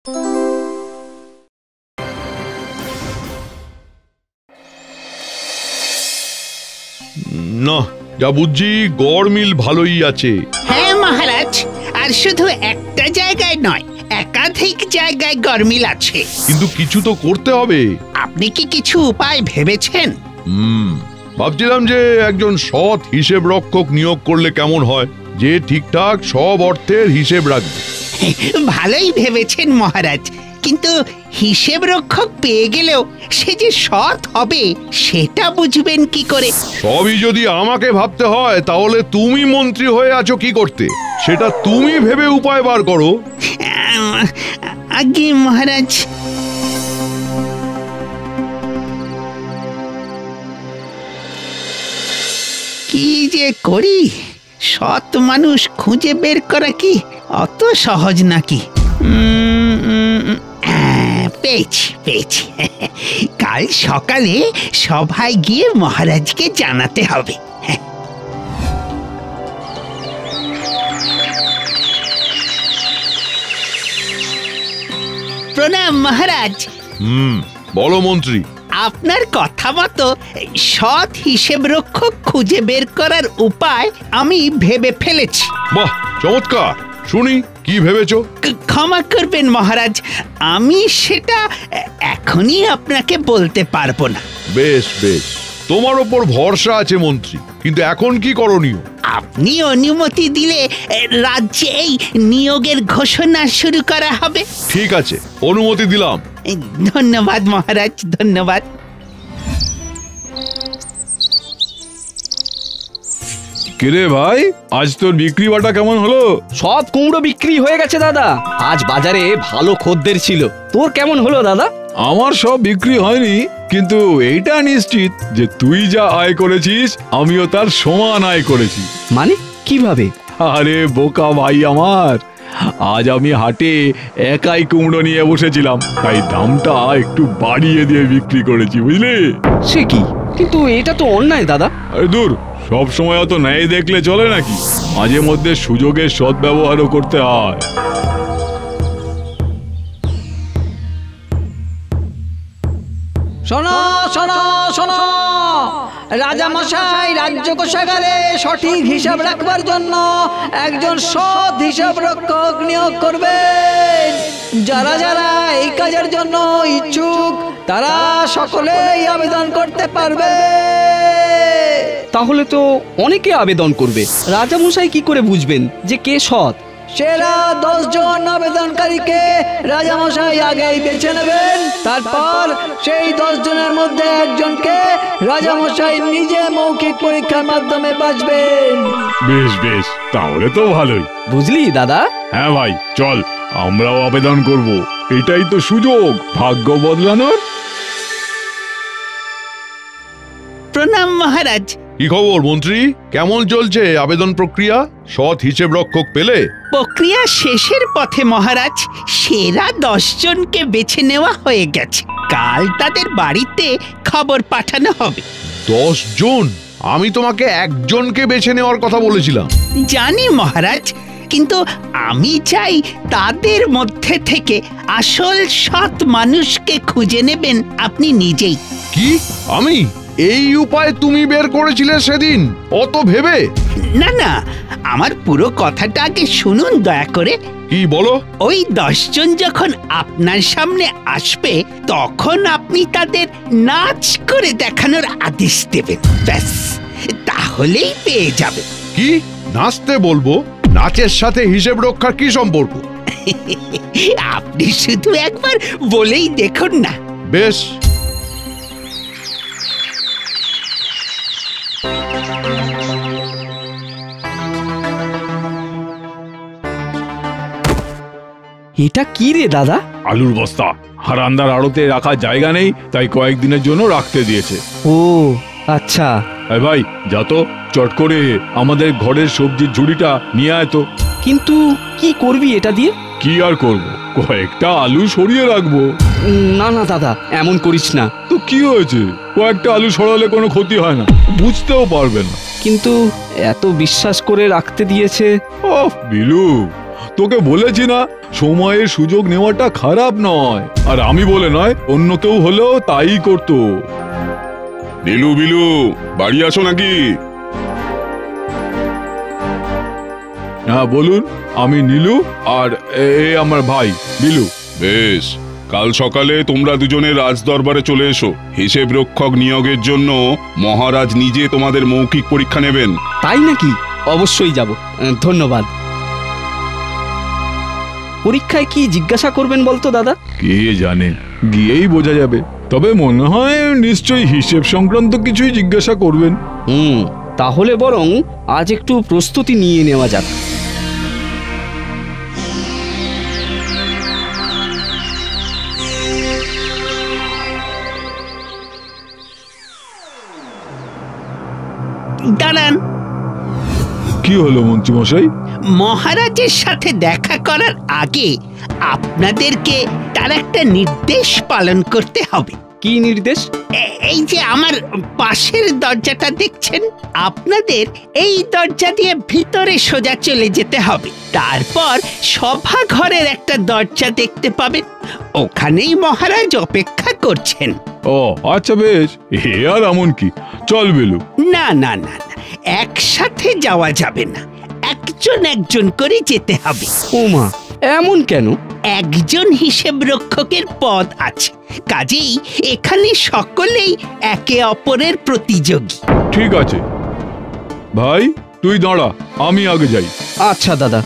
না, যা বুঝছি গড় মিল ভালোই আছে। হ্যাঁ মহারাজ, আর শুধু একটা জায়গায় নয়, একাধিক জায়গায় গরমিল আছে। কিন্তু কিছু তো করতে হবে। আপনি কি কিছু উপায় ভেবেছেন? ভাবছিলাম যে একজন সৎ হিসেব রক্ষক নিয়োগ করলে কেমন হয়, যে ঠিকঠাক সব অর্থের হিসেব রাখবে। ভালোই ভেবেছেন মহারাজ, কিন্তু হিসেব রক্ষক পেয়ে গেলেও সে যে সৎ হবে সেটা বুঝবেন কি করে? সবই যদি আমাকে ভাবতে হয় তাহলে তুমি মন্ত্রী হয়ে আছো কি করতে, সেটা তুমি ভেবে উপায় বার করো। আগে মহারাজ। কি যে করি, সৎ মানুষ খুঁজে বের করা কি অত সহজ নাকি? পেয়েছি পেয়েছি। কাল সকালে সভায় গিয়ে মহারাজকে জানাতে হবে। প্রণাম মহারাজ। বলো মন্ত্রী। আপনার কথা মতো সৎ হিসেব রক্ষক খুঁজে বের করার উপায় আমি ভেবে ফেলেছি। বাহ, চমৎকার। শুনি কি ভেবেছো। ক্ষমা করবেন মহারাজ, আমি সেটা এখনই আপনাকে বলতে পারবো না। বেশ বেশ, তোমার ওপর ভরসা আছে মন্ত্রী, কিন্তু এখন কি করণীয়? আপনি অনুমতি দিলে রাজ্যে এই নিয়োগের ঘোষণা শুরু করা হবে। ঠিক আছে, অনুমতি দিলাম। ধন্যবাদ মহারাজ, ধন্যবাদ। কিরে ভাই, আজ তোর বিক্রি বাটা কেমন হলো? সব কুমড়ো বিক্রি হয়ে গেছে দাদা। আজ বাজারে ভালো খদ্দের ছিল। তোর কেমন হলো দাদা? আমার সব বিক্রি হয়নি, কিন্তু এইটা নিশ্চিত যে তুই যা আয় করেছিস আমিও তার সমান আয় করেছি। মানে কিভাবে? আরে বোকা ভাই আমার, আজ আমি হাটে একাই কুমড়ো নিয়ে বসেছিলাম, তাই দামটা একটু বাড়িয়ে দিয়ে বিক্রি করেছি, বুঝলি? সে কি? কিন্তু এটা তো অন্যায় দাদা। আরে দূর, সব সময় অত ন্যায় দেখলে চলে নাকি? মাঝে মধ্যে সুযোগের সদ্ব্যবহারও করতে হয়। শোনো শোনো শোনো, রাজামশাই রাজ্য কোষাগারে সঠিক হিসাব রাখবার জন্য একজন সৎ হিসাব রক্ষক নিয়োগ করবেন। যারা যারা এই কাজের জন্য ইচ্ছুক তারা সকলেই আবেদন করতে পারবে। তাহলে তো অনেকে আবেদন করবে। রাজামশাই কি করে বুঝবেন যে কে সৎ? সেরা 10 জন আবেদনকারীকে রাজামশাই আগেই বেছে নেবেন। তারপর সেই 10 জনের মধ্যে একজনকে রাজামশাই নিজে মৌখিক পরীক্ষার মাধ্যমে বাছবেন। বেশ বেশ, তাহলে তো ভালোই। বুঝলি দাদা? হ্যাঁ ভাই, চল আমরাও আবেদন করব। এটাই তো সুযোগ ভাগ্য বদলানোর। প্রণাম মহারাজ। কি খবর মন্ত্রী, কেমন চলছে আবেদন প্রক্রিয়া? সৎ হিসেব রক্ষক পেলে? প্রক্রিয়া শেষের পথে মহারাজ। সেরা 10 জনকে বেছে নেওয়া হয়ে গেছে। কাল তাদের বাড়িতে খবর পাঠানো হবে। 10 জন? আমি তোমাকে একজনকে বেছে নেওয়ার কথা বলেছিলাম। জানি মহারাজ, কিন্তু আমি চাই তাদের মধ্যে থেকে আসল সৎ মানুষকে খুঁজে নেবেন আপনি নিজেই। কি? আমি? এই উপায় তুমি বের করেছিলে সেদিন অত ভেবে? না না, আমার পুরো কথাটা আগে শুনুন দয়া করে। কি বলো? ওই 10 জন যখন আপনার সামনে আসবে তখন আপনি তাদের নাচ করে দেখানোর আদেশ দেবেন। ব্যাস, তাহলেই পেয়ে যাবে। কি নাচতে বলবো? নাচের সাথে হিসেব রক্ষার কি সম্পর্ক? আপনি শুধু একবার বলেই দেখুন না। বেশ। এটা কি রে দাদা? আলুর বস্তা। হারান্দার আড়তে রাখার জায়গা নেই, তাই কয়েকদিনের জন্য রাখতে দিয়েছে। ও আচ্ছা। ভাই যা তো, চট করে আমাদের ঘরের সবজির ঝুড়িটা নিয়ে আয় তো। কিন্তু কি করবি এটা দিয়ে? কি আর করব, কয়েকটা আলু সরিয়ে রাখবো। না না দাদা, এমন করিস না। তো কি হয়েছে, কয়েকটা আলু সরালে কোনো ক্ষতি হয় না, বুঝতেও পারবে না। কিন্তু এত বিশ্বাস করে রাখতে দিয়েছে। ওহ বিলু, তোকে বলেছি না, সময়ের সুযোগ নেওয়াটা খারাপ নয়। আর আমি বলে নয়, অন্য কেউ হলেও তাই করতো। নীলু বিলু, বাড়ি আসো নাকি? হ্যাঁ বলুন, আমি নীলু, আর আমার ভাই বিলু। বেশ, কাল সকালে তোমরা দুজনে রাজদরবারে চলে এসো। হিসেব রক্ষক নিয়োগের জন্য মহারাজ নিজে তোমাদের মৌখিক পরীক্ষা নেবেন। তাই নাকি? অবশ্যই যাব, ধন্যবাদ। পরীক্ষায় কি জিজ্ঞাসা করবেন বলতো দাদা? কে জানে, গিয়েই বোঝা যাবে। তবে মনে হয় নিশ্চয়ই হিসেব সংক্রান্ত কিছুই জিজ্ঞাসা করবেন। তাহলে বরং আজ একটু প্রস্তুতি নিয়ে নেওয়া যাক। দাঁড়ান, কি হলো মন্ত্রীমশাই? মহারাজের সাথে দেখা করার আগে আপনাদেরকে তার একটা নির্দেশ পালন করতে হবে। কি নির্দেশ? এই যে আমার পাশের দরজাটা দেখছেন, আপনাদের এই দরজা দিয়ে ভিতরে সোজা চলে যেতে হবে। তারপর সভা ঘরের একটা দরজা দেখতে পাবেন, ওখানেই মহারাজ অপেক্ষা করছেন। ও আচ্ছা, বেশ। এ আর এমন কি, চল বেলু। না না না না, একসাথে যাওয়া যাবে না, একজন একজন করে যেতে হবে। ওমা, এমন কেন? একজন হিসেব রক্ষকের পদ আছে, কাজেই এখানে সকলেই একে অপরের প্রতিযোগী। ঠিক আছে ভাই, তুই দাঁড়া, আমি আগে যাই। আচ্ছা দাদা।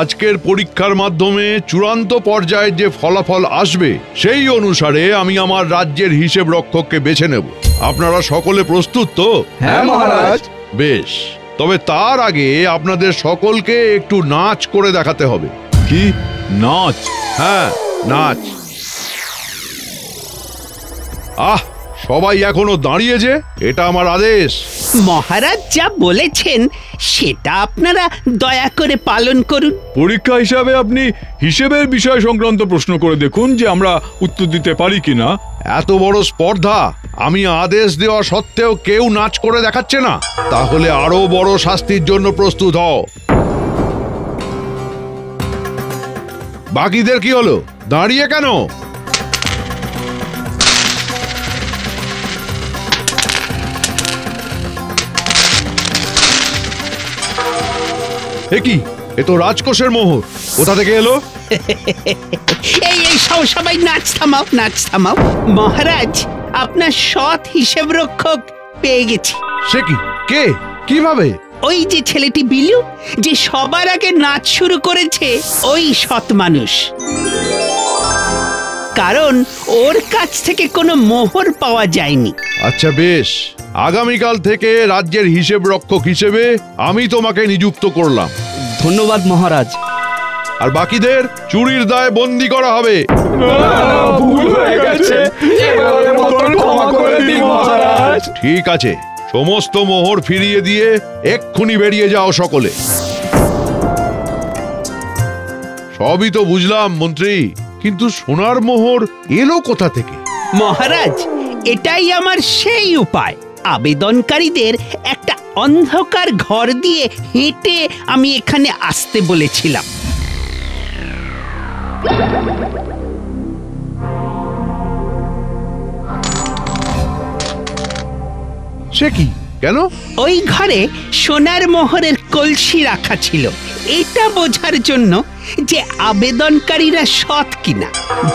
আজকের পরীক্ষার মাধ্যমে চূড়ান্ত পর্যায়ে যে ফলাফল আসবে সেই অনুসারে আমি আমার রাজ্যের হিসেব রক্ষককে বেছে নেব। আপনারা সকলে প্রস্তুত তো? হ্যাঁ মহারাজ। বেশ, তবে তার আগে আপনাদের সকলকে একটু নাচ করে দেখাতে হবে। কি নাচ? হ্যাঁ, নাচ। সবাই এখনো দাঁড়িয়ে যে, এটা আমার আদেশ। মহারাজ যা বলেছেন সেটা আপনারা দয়া করে পালন করুন। পরীক্ষা হিসাবে আপনি হিসেবের বিষয় সংক্রান্ত প্রশ্ন করে দেখুন যে আমরা উত্তর দিতে পারি কিনা। এত বড় স্পর্ধা, আমি আদেশ দেওয়া সত্ত্বেও কেউ নাচ করে দেখাচ্ছে না, তাহলে আরো বড় শাস্তির জন্য প্রস্তুত হও। বাকিদের কি হলো? দাঁড়িয়ে কেন? এ কি? এ তো রাজকোষের মোহর। কোথা থেকে এলো? এই এই সবাই নাচ থামাও, নাচ থামাও। মহারাজ, আপনার সৎ হিসেব রক্ষক পেয়ে গেছি। সে কি? কে? কিভাবে? ওই যে ছেলেটি বিলু, যে সবার আগে নাচ শুরু করেছে, ওই সৎ মানুষ। কারণ ওর কাছ থেকে কোনো মোহর পাওয়া যায়নি। আচ্ছা বেশ, আগামীকাল থেকে রাজ্যের হিসেব রক্ষক হিসেবে আমি তোমাকে নিযুক্ত করলাম। ধন্যবাদ মহারাজ। আর বাকিদের চুরির দায়ে বন্দি করা হবে। ভুল হয়ে গেছে, এবারের মতন ক্ষমা করে দিন মহারাজ। ঠিক আছে, সমস্ত মোহর ফিরিয়ে দিয়ে এক্ষুনি বেরিয়ে যাও সকলে। সবই তো বুঝলাম মন্ত্রী, কিন্তু সোনার মোহর এলো কোথা থেকে? মহারাজ, এটাই আমার সেই উপায়। আবেদনকারীদের একটা অন্ধকার ঘর দিয়ে হেঁটে আমি এখানে আসতে বলেছিলাম। সে কি? কেন? ওই ঘরে সোনার মোহরের কলসি রাখা ছিল, এটা বোঝার জন্য যে আবেদনকারীরা সৎ কিনা।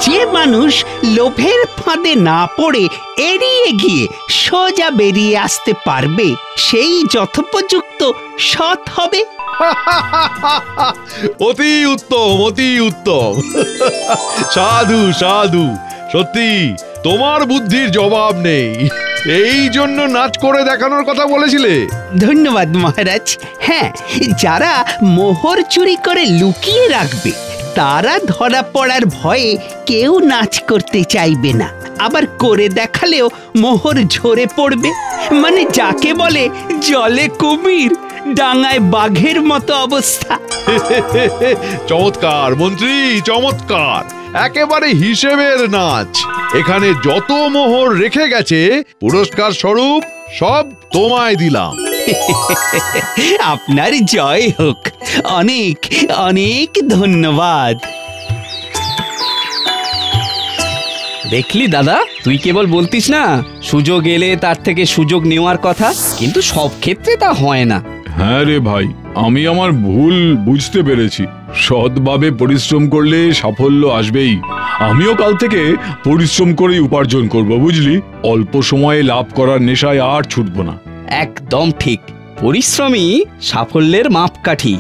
যে মানুষ লোভের ফাঁদে না পড়ে এড়িয়ে গিয়ে সোজা বেরিয়ে আসতে পারবে, সেই যথোপযুক্ত সৎ হবে। অতি উত্তম, অতি উত্তম। সাধু সাধু, সত্যি তোমার বুদ্ধির জবাব নেই। এই জন্য নাচ করে দেখানোর কথা বলেছিলে। ধন্যবাদ মহারাজ। হ্যাঁ, যারা মোহর চুরি করে লুকিয়ে রাখবে তারা ধরা পড়ার ভয়ে কেউ নাচ করতে চাইবে না, আবার করে দেখালেও মোহর ঝরে পড়বে। মানে যাকে বলে জলে কুমির ডাঙায় বাঘের মতো অবস্থা। চমৎকার মন্ত্রী, চমৎকার, একেবারে হিসেবের নাচ। এখানে যত মোহর রেখে গেছে পুরস্কার স্বরূপ সব তোমায় দিলাম। আপনার জয় হোক, অনেক অনেক ধন্যবাদ। দেখলি দাদা, তুই কেবল বলতিস না সুযোগ এলে তার থেকে সুযোগ নেওয়ার কথা, কিন্তু সব ক্ষেত্রে তা হয় না। হ্যাঁ রে ভাই, আমি আমার ভুল বুঝতে পেরেছি। সৎভাবে পরিশ্রম করলে সাফল্য আসবেই। আমিও কাল থেকে পরিশ্রম করেই উপার্জন করব, বুঝলি? অল্প সময়ে লাভ করার নেশায় আর ছুটবো না। একদম ঠিক, পরিশ্রমী সাফল্যের মাপকাঠি।